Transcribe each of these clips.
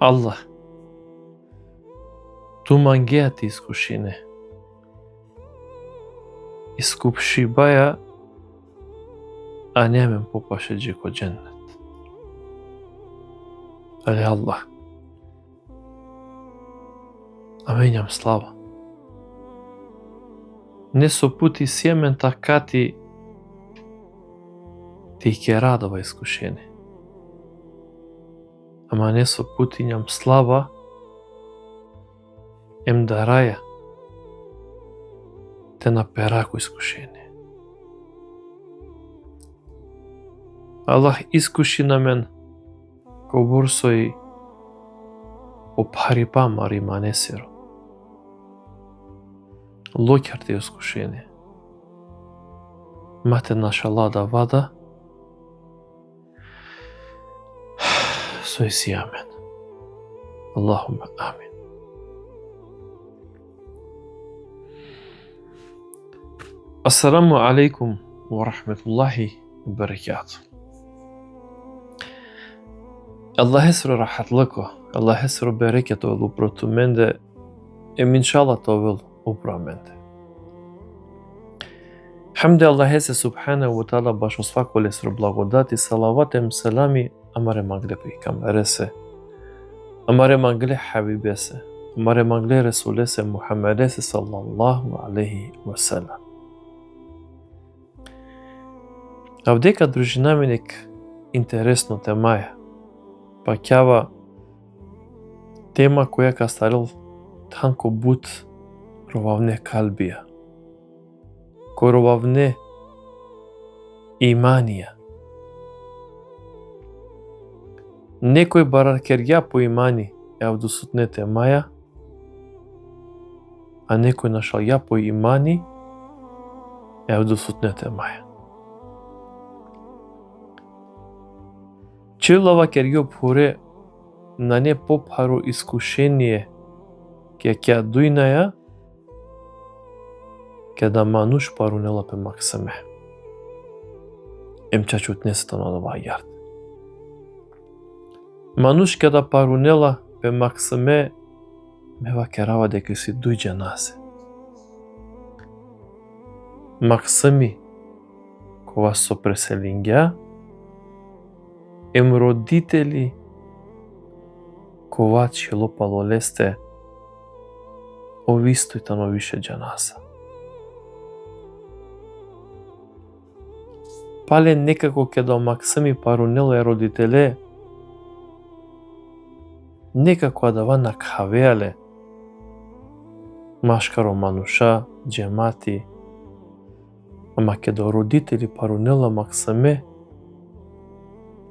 Allah tu mangheati iskushine iskupshi baya a nemam popashe džiko džennet. Ali Allah, a menjam slava. Ne so puti sjemen takati ti ke radova iskušene. Ама не со путињам слава ем да раја те на перако искушение. Аллах искуши на мен ко бурсои о парипа мари манесиро. Локер те искушение. Мате наша лада вада Soy amen. Allahumma amin. Assalamu alaikum wa rahmatullahi wa barakatuh. Allah esru rahatlıko, Allah esru bereket ol uprotu mende, inshallah tovel upra mende. Hamde Allah ese subhanahu wa ta'ala baš svako esru blagodati, salavatem, salami, Amare magle peygamberese, amare magle habibese, amare magle resulese Muhammedese sallallahu alaihi wa sallam. Avdeka družina mi nek интересно тема е. Паќава тема која ка старил танко бут ровавне калбија. Кој ровавне иманија. Некој баракерја по имани е авдосутнете маја, а некој нашал ја по имани е авдосутнете маја. Чилава керјо поре на не попару искушение ке ќе дујнаја ке да мануш парунела пе максаме. Емчачутнесето на ова јард. Мануш ке да парунела пе максаме мева керава дека си дујđe насе. Максами кога со преселингја ем родители кога челопало лесте овистојта на више џанаса. Пале некако ке да максами парунела родителе некако да вана кавеале машкаро мануша, џемати, ама ке да родители парунела максаме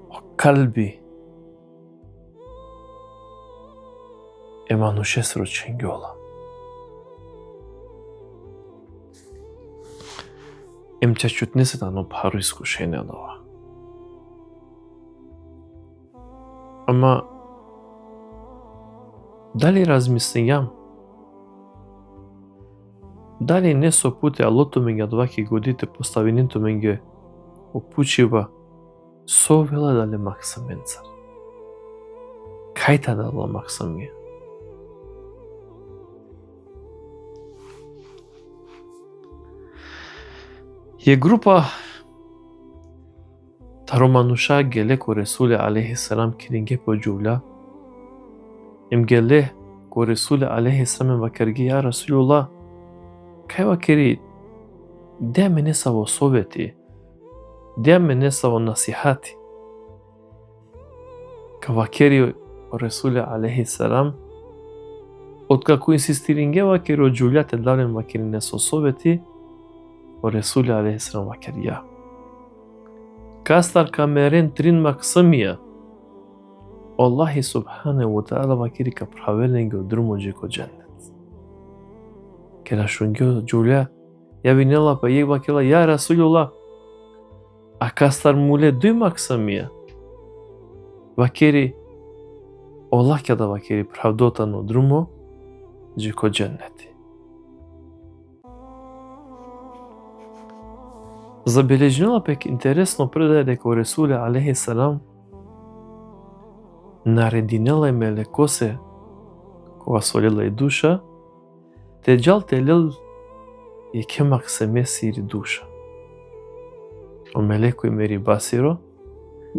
о калби е мануше срученгјола. Ем чачутнесета но пару искушение од ова. Ама дали размислијам? Дали не со пути алото меѓу дваки годите поставинито меѓу опучива со вела дали максаменцар? Кајта дала максамија? Е група таромануша геле ко Ресуле алейхи салам киринге по џувля ем геле ко Ресуле алейхи салам вакерги ја Расулуллах кај вакери де мене са во совети, де мене са во насихати. Ка вакери Ресуле алейхи салам откако инсистиринге вакери од џувљате дален вакери не со совети o Resulü Aleyhisselam vakeriya. Kastar kameren trin maksamija. Allahi subhanahu wa ta'ala vakeri ka pravelenge odrumođe ko džennet. Kera šungio džulja, ja vinela pa jeg vakela, ja Rasulullah, a kastar mule duj maksamija. Vakeri, Allah kada vakeri pravdotan odrumo, dže ko dženneti. Забележнила пек интересно предаде дека Ресуле алейхи салам нарединела и мелекосе кога солела и душа, те джал телел и кемак се месири душа. O meleku i meri basiro,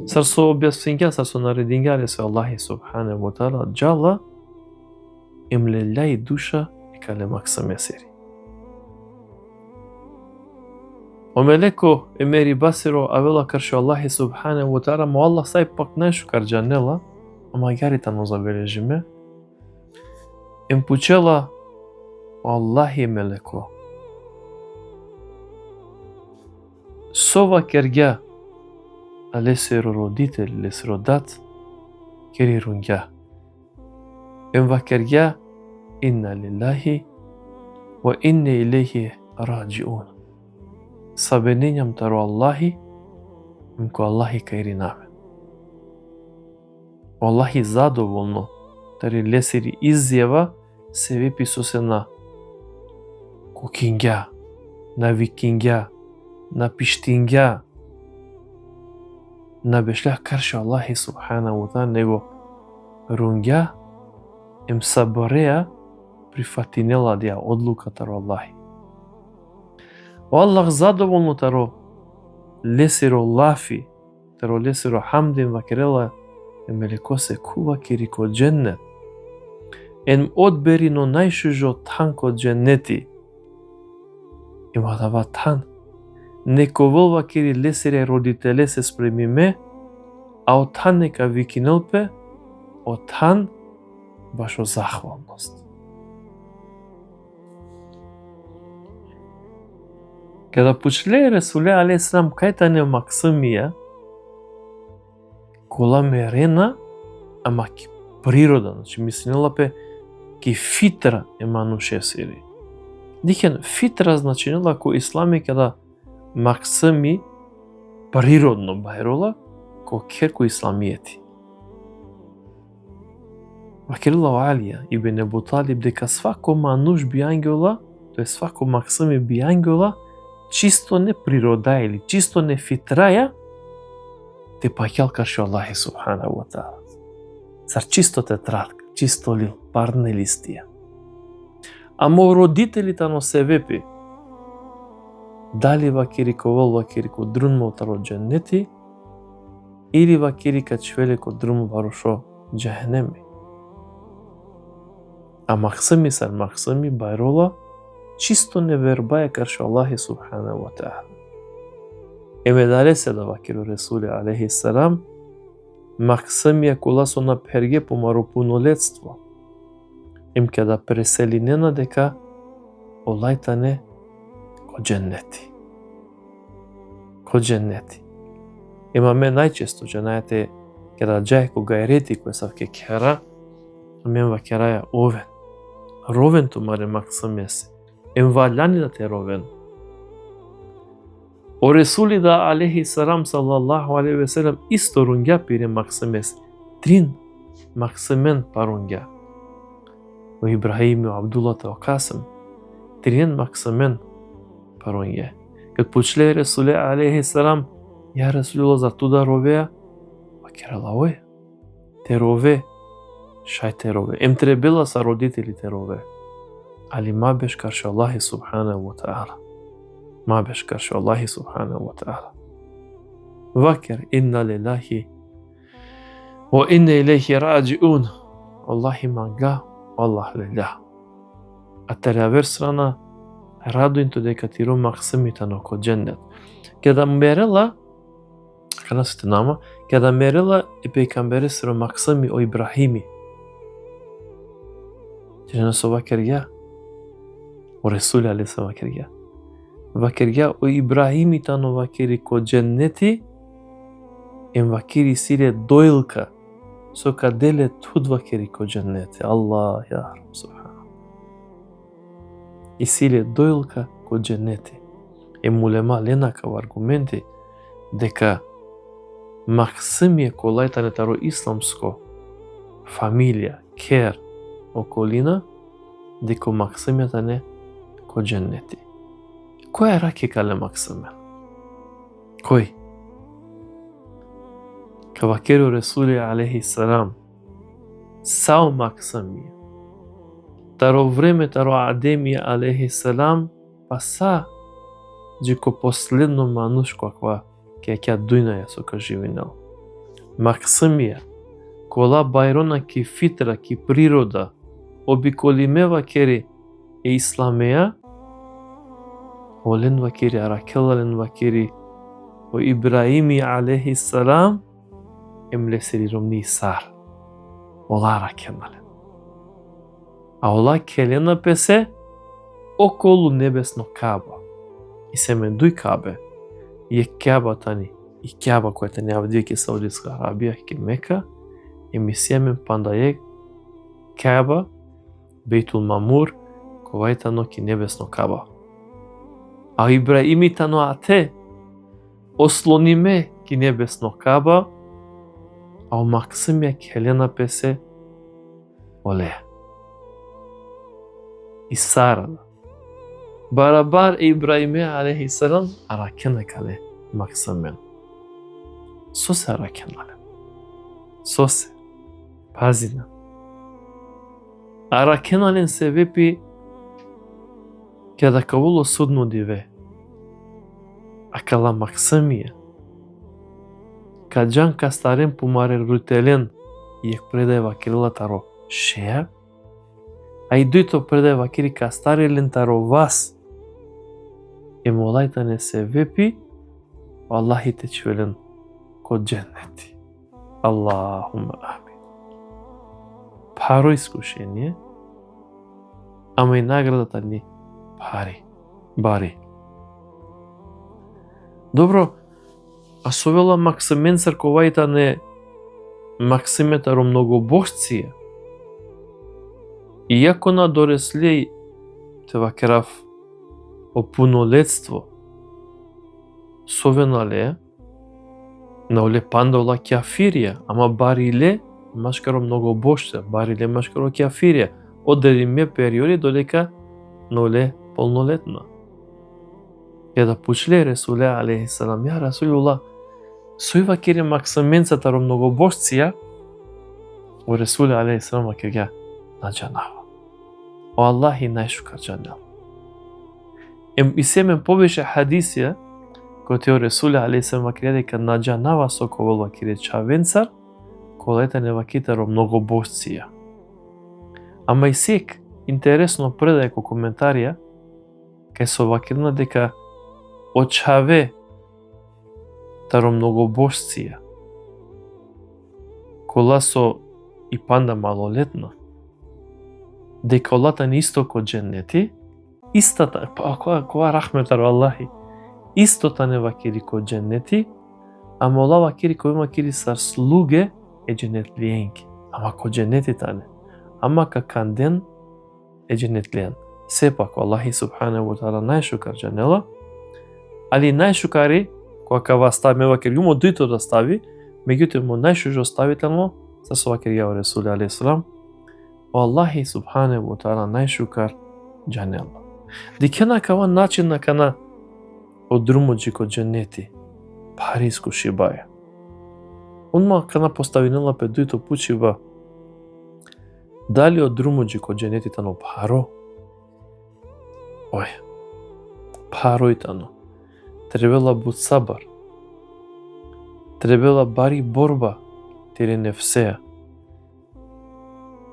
sar so objašnjenja, sar so naredinjale se Allahi subhanahu wa ta'ala, gjalla im lellaj duša i kalemak sa mesiri. O meleku i meri basiro, avela karşı Allahi subhanahu wa ta'ala, mu Allah saj pak najšu kar gjannela, ama garita no zabeležime, im pučela Allahi meleku. Sova kerga alesero roditel lesero dat keri runga. Enva kerga inna lillahi wa inna ilayhi rajiun. Sabeninjam taro Allahi mko Allahi kairi name. Allahi zadovoljno tari leseri izjava se vipisu se na kukinga, na vikinga, na pishtinga, na bešljah karşı Allahi subhanahu wa ta'ala, nego runga im saboreja prifatinela dja odluka taro Allahi. O Allah zadovoljno taro lesero lafi, taro lesero hamdin vakerela emelikose kuva kiriko džennet. En odberino najšužo tanko dženneti. Ima dava tan. Neko vълва кери лесере родителе се спремиме, а од тан нека викинелпе, од тан башо захвалност. Када пучле Ресуле алейхиссалам кајтане максимија, кола мерена, ама ки природа, значи мислинелапе ки фитра емануше сири. Дикен фитра значинела ко ислами када максими природно бајрола ко керко исламијети. Вакирила Алија ибн Абу Талиб дека свако мануш бијангела, то е свако максими бијангела, чисто не природа или чисто не фитраја, те паќал каршо Аллахи субханаху ва таала. Сар чисто тетрадка, чисто лил, парне листија. Амо родителите но се вепи, дали вакирико вол вакирико друнмо таро дженнети, или вакирика чвелико друнмо варушо джахенеми. А максими сар максими байрола, чисто не вербаја каршо Аллахи субханаху ва таала. Еме дале се да вакиро Ресуле алейхиссалам, максимија кола со на перге помаро пунолетство. Им када преселинена дека олајтане ко дженнети. Ко дженнети. Имаме најчесто дженајте када джај ко гајрети кој савке кера, амен ва кераја овен. Ровен тумаре максимес. Им ваљани да те ровен. O Resuli da aleyhisselam sallallahu aleyhi ve sellem istorunga pire maksimес. Трин максимен парунга. O Ibrahim, o Abdullah, o Kasım. Трин максимен парунга. Kad pučle Resuli aleyhisselam, ja Resulullah za tu da rovea, pa kerala oj, te rove, šaj te rove. Em trebila sa roditelji te rove. Ali ma beš karşı Allahi subhanahu wa ta'ala. Ma beš karşı Allahi subhanahu wa ta'ala. Vakir inna lillahi wa inna ileyhi rajiun. Allahi manga, Allah lillah. A teraver strana raduinto дека ти ро максимите на ко дженнет. Када мерела, када сте нама, када мерела и пейгамбери сиро максими о Ибрахими. Джена со вакирга, o Resuli aleyhisselam vakirga. Vakirga o Ibrahimi tano vakiri ko дженнети, em vakiri sile doilka, so kadele tud vakiri ko дженнети. Allah ya Rab subhanahu. I sile doilka ko дженнети. Em ulema lenaka u argumenti дека максимија колајтане таро исламско фамилија, кер, околина, дека максимјата не ко дженнети. Кој е раки кале максимен? Кој? Кавакеру Ресули алейхиссалам сао максамија. Таро време, таро Адемија алейхи селам, па са, джеко последно мануш каква ќе дујнаја со каживинал. Максамија, кола байрона ки фитра, ки природа, обиколимева кери е исламеја, олен вакири, аракелален вакири, о Ибраими алейхи селам, емлесери ромни сар. Ола аракенален. А ола келена песе околу небесно Каба. И се мен дуј Кабе, и е Каба тани, и Каба која тани авдија ке Саудитска Арабија, ке Мека, и ми семен панда е Каба, Бейтул Мамур, ковајтано ки небесно Каба. А Ибраими тано ате, ослониме ки небесно Каба, а максимија келена песе оле. И Сарана. Барабар Ибраиме алейхи селам аракена кале максимен. Сосе аракенале. Сосе. Пазина. Аракенален се вепи kada kavolo судно диве. А кала максимија. Каджан кастарен пумаре рутелен и ек предаева кирила таро шеја, а и дујто предаева кири кастарелен таро вас. Е молајта не се вепи, Аллахи те чвелен код дженнети. Аллахума амин. Паро искушение, ама и наградата ни пари, бари. Добро, а совела максимен црковајта не максиметаро многобожција. Иако на дореслеј те вакерав о пунолетство, совенале, на оле панда ола кјафирија, ама бариле машкаро многобожца, бариле машкаро кјафирија, одредиме периоди додека на оле полнолетна. Ја да пучле Ресуле алейхи салам, ја Расулулла, сојва кере максименцатаро многобожција, о Ресуле алейхи салам вакерја на джанава. О Аллахи најшукар джанава. И семен побеше хадисија, кој те о Ресуле алейхи салам вакерја дека на джанава соковол вакере чавенцар, колета не вакитаро многобожција. Ама и сек, интересно предај ко коментарија, кај со вакирна дека очаве таро многобожција, кола со и панда малолетна, дека олата не исто ко дженнети, истата, која рахметаро Аллахи, истота не вакири ко дженнети, ама ола вакири кој има кири сар слуге е дженетлиенки, ама ко дженнети тане, ама каканден е дженетлиен. Сепак, Аллахи субханаху ва таала најшукар джанела, али најшукари, која кава стави, ме вакер јумо дујто да стави, меѓутоа му најшужо ставително, со вакер ја Ресуле алейхи салам, Аллахи субханаху ва таала најшукар джанела. Дикена кава начин на кана од друмоджи ко дженети, париску шибаја. Онма кана поставинела пе дујто пучива, дали од друмоджи ко дженети тано паро? Ој, паро и тано. Требела буд сабар. Требела бари борба, тире нефсеја.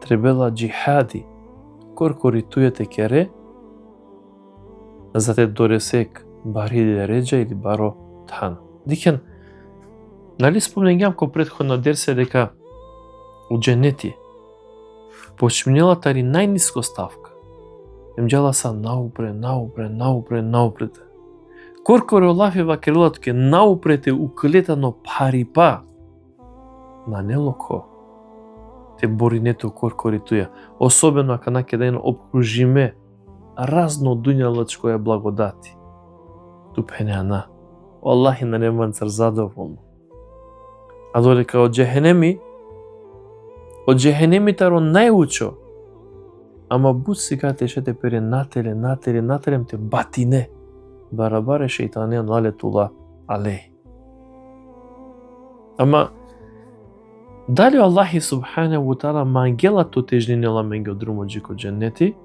Требела джихади, коркори тујете кере, за те доресек бари дереджа или баро тан. Дикен, нали спомнењам ко претходна дерсе дека у дженети почминела тари најниско ставка. Емџала са наупред. Коркоре олафи вакерилат ке наупрете уклетано парипа. На нелоко. Те боринето коркори туја. Особено ако наке да обкружиме разно дуњалачко е благодати. Тупене ана. Аллахи на неманцар задоволно. А додека од джехенеми таро најучо, ама буд сега те шете пере нателем те батине, барабаре шејтане налетула алей. Ама Дали Аллахи субханаху ва таала мангелато тежнинела меѓу друмоџи ко џеннети,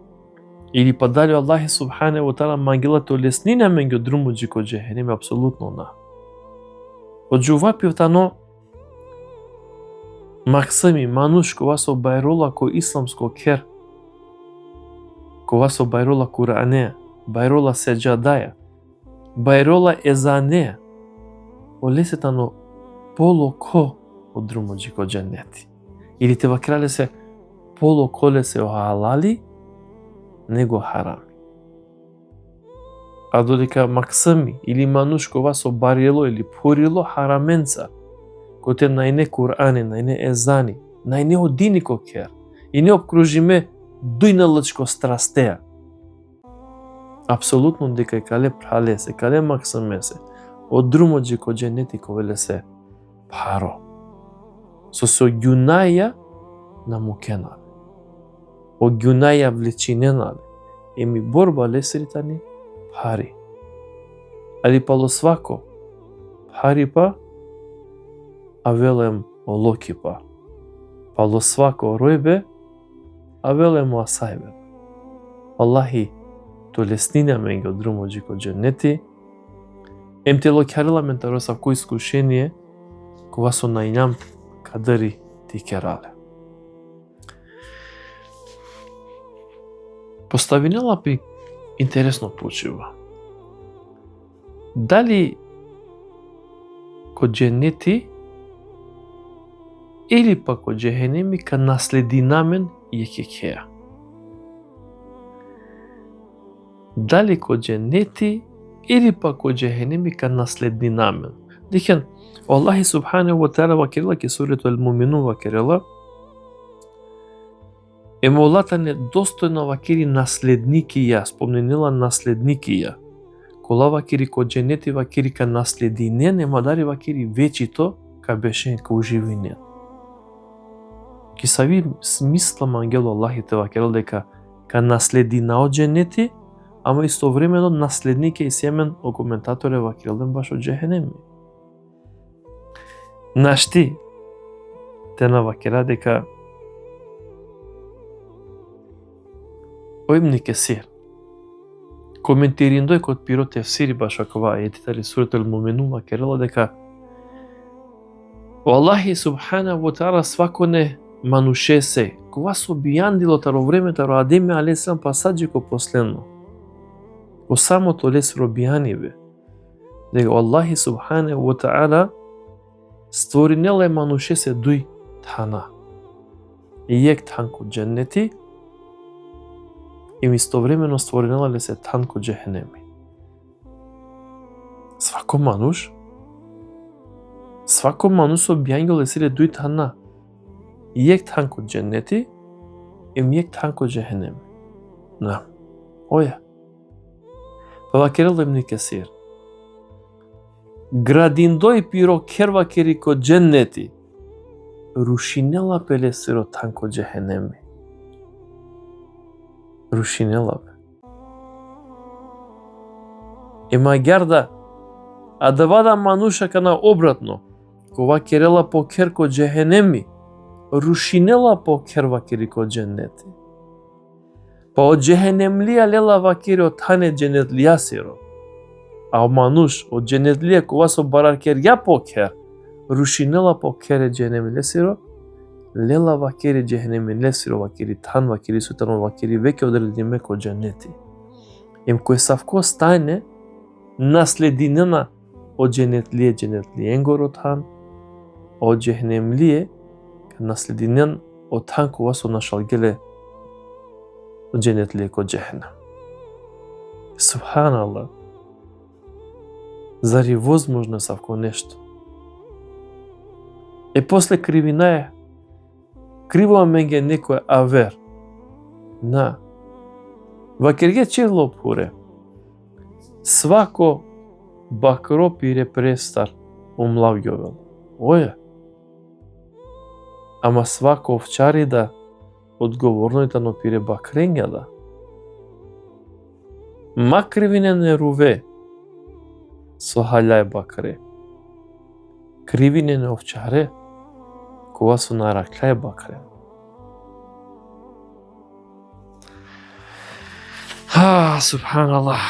или па дали Аллахи субханаху ва таала мангелато леснина меѓу друмоџи ко џехенем, апсолутно на. Од џувапивтано максими мануш кова со байрола ко исламско кер, кова со байрола Кур'ане, байрола сеџадаја, байрола езане, олесетано поло ко од друмоџи ко џеннети. Или те вакрале се поло коле се халали, него харами. А додека максими или мануш кова со барело или порило хараменца, коте најне Кур'ане, најне езани, најне одини ко кер, и не обкружиме дујналачко страстеа. Апсолутно дека кале пралесе, кале максимесе, од друмоџи ко џеннети ковеле се паро. Со ѓунаја на мукенале. О ѓунаја влечиненале. Еми борба лесритани пари. Али пало свако пари па, а велем олоки па. Пало свако ројбе, а велем асајбе. Аллахи то леснина меѓу друмоџи ко џеннети, ем те локјарила ментароса кој искушение, кога со најнам кадари ти керале. Поставинела би интересно почива. Дали ко џеннети или па ко џехенеми ка наследи намен и екекеа. Дали ко џеннети или па ко џехенеми ка наследи намен. Дикен, Аллахи субханаху ва таала вакерила ке сурето Ал-Муминун вакерила, емолата не достојно вакери наследники ја, спомненила наследники ја. Кола вакери ко џеннети вакери ка наследи не, нема дари вакери вечито ка бешен ка уживи не. Ки сави смисла мангело Аллахи те вакерил дека ка наследи на џеннети, ама истовремено наследник и семен о коментаторе вакерилден баш од џехенеми. Нашти те на вакера дека Ibn Kesir коментириндој код пиро тефсири баш акова ајетите сурата Ал-Муминун вакерила дека Аллахи субханаху ва таала сваконе манушесе кога со бијандилото во времето ро Адеме алейхиссалам пасаџико последно. Во самото лес робијаниве дека Аллахи субханаху ва таала створинела манушесе дуј тана. И ек танко џеннети и истовремено створенела ли се танко џехенеми. Свако мануш со бијангел лесиле дуј тана. И ек танко џеннети и ек танко џехенеми. На. Оја. Па вакерил Ибн Кесир. Градиндој пиро керва кери ко џеннети. Рушинела пелесиро танко џехенеми. Рушинела бе. Ема герда, а да вада мануша кана обратно, кова керела по кер ко џехенеми, рушинела по кер вакери ко џеннети. Па од џехенемлија лела вакери од тане џенетлија сиро. А мануш од џенетлија кова со барар кер ја по кер, рушинела по кере џенемлија сиро, лела вакери џехенеми лесиро вакери тан вакери сутано вакери веќе одредиме ко џеннети. Ем кој савко стајне наслединена од џенетлија енгоро тан, од џехенемлија наслединен од тан кога со нашалгеле џенетлија ко џехенем. Субханаллах. Зари возможно савко нешто? Е после кривина е криво меѓу некој авер. На. Вакерге черло пуре. Свако бакро пире престар умлавјовел. Оја. Ама свако овчари да одговорнојта но пире бакрења да. Макривине не руве со халјај бакре. Кривине не овчаре kova su narakľaj bakre. Subhanallah.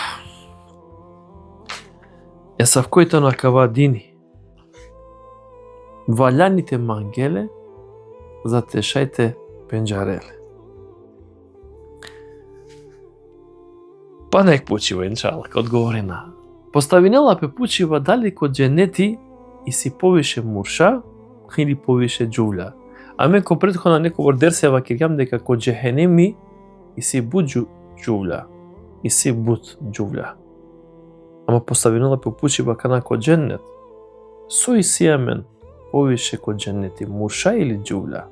Esafkoitano akava dini. Valjaните mangele затешајте пенџареле. Па нек почива иншалак, одговори на. Поставинела пе почива дали код дженети и си повише мурша или повише джувля. А мен ко предходна некој дерсева кирјам дека код джехенеми и си буд джувля. И си буд джувля. Ама поставинела пе почива кана код дженет. Со и си амен повише код дженети мурша или джувля.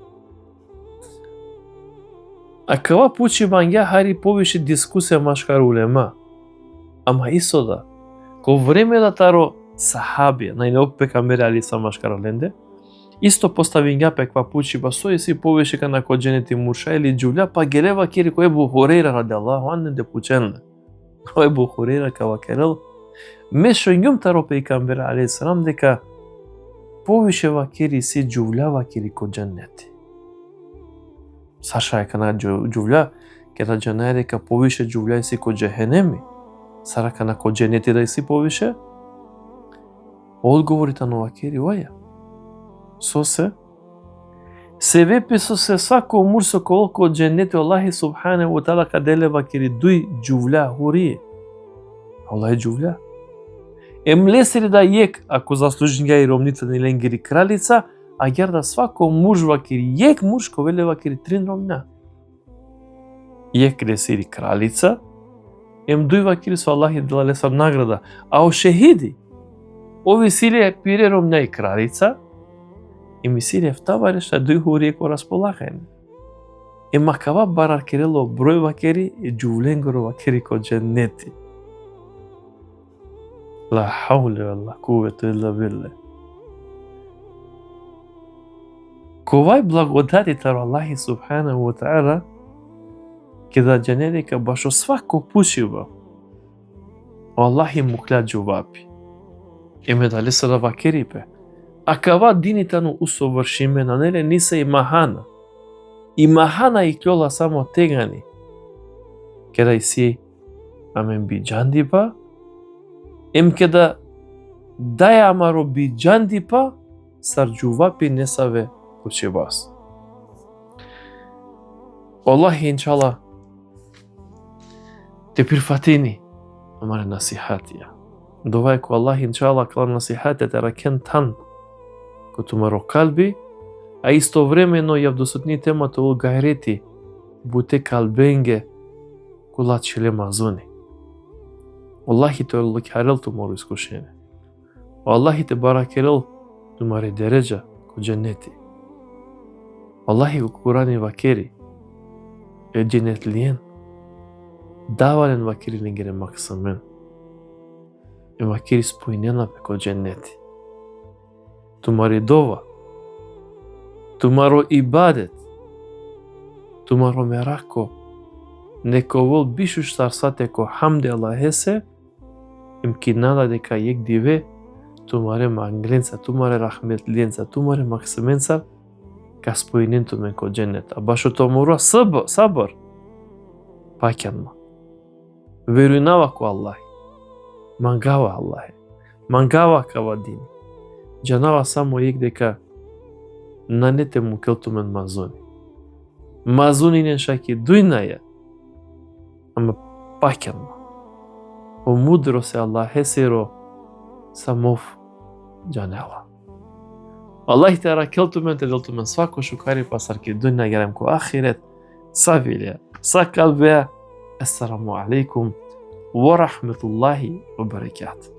А кава почива ја хари повише дискусија машкар улема. Ама исода, ко време да таро сахабија, најнеок пекамбери алиса машкар ленде, исто постави ја пеква почива со и си повише кана код дженети мурша или джувля, па гелева кири кој Ебу Хурейра радијаллаху анху де пученле. Ебу Хурейра кава керел, мешо њум таро пекамбери алиса дека повише вакири си джувля вакири код дженети. Саша е кана джувля, кеда джана е дека повише джувля си код джехенеми. Сара кана код дженети да си повише? Одговорите на вакири оја. Со се вепи со се свако мурсо колко од дженети Аллахи субхане во тала каделе вакири дуј джувля хурие. Аллах е джувля. Емлесери да јек, ако заслужен ја и ромница ни ленгири кралица, а герда свако муж вакири, јек муж ко веле вакири трин ромна. Јек лесири кралица, ем дуј вакири со Аллах и дела лесар награда. А о шехиди, ови силе пире ромна и кралица, и ми силе втаваре што дуј хурие ко располагајме. Ема кава барар керело број вакири и джувленгоро вакири ко дженети. La hawle wa la kuvvete illa billah. Ковај благодати таро Аллахи субханаху ва таала кеда дженерика башо свако пучива. Аллахи муклад джувапи. Еме дали се да вакерипе. А кава динитану усовршиме на неле ниса и махана. И махана и кјола само тегани. Кеда и си амен би джандипа. Ем кеда даја амаро би джандипа сар джувапи несаве почивас. Аллахи иншалlah те прифатини амаре насихатија. Довај ко Аллах иншалlah кала насихатија те ракен тан ко тумаро калби, а истовремено ја вдосутни темата ул гайрети буте калбенге кулат шиле мазуни. Аллахи те лукарел тумаро искушение. Аллахи те баракерел тумаре дереджа ко дженети. Аллахи го Курани вакери е дженетлиен. Давален вакери ленгере максамен. Е вакери спојнена пеко дженети. Тумари дова. Тумаро ибадет. Тумаро мерако. Неко вол бишуш сарсате ко хамде Аллахесе имкинала дека јек диве тумаре мангленца, тумаре рахметленца, тумаре максаменца ка спојненту ме ко дженет. А башо то мора сабар. Пакјанма. Верујнава ко Аллах. Мангава Аллах. Мангава кава дин. Джанава само јек дека нанете му келтумен мазуни. Мазуни не шаки дујнаја. Ама пакјанма. О мудро се Аллах есеро самов джанела. Аллах те ракелтумен те делтумен свако шукари пасарки дуња герем ко ахирет савилија сакалбеа. Ассаламу алейкум ва рахметуллахи ва баракатуh.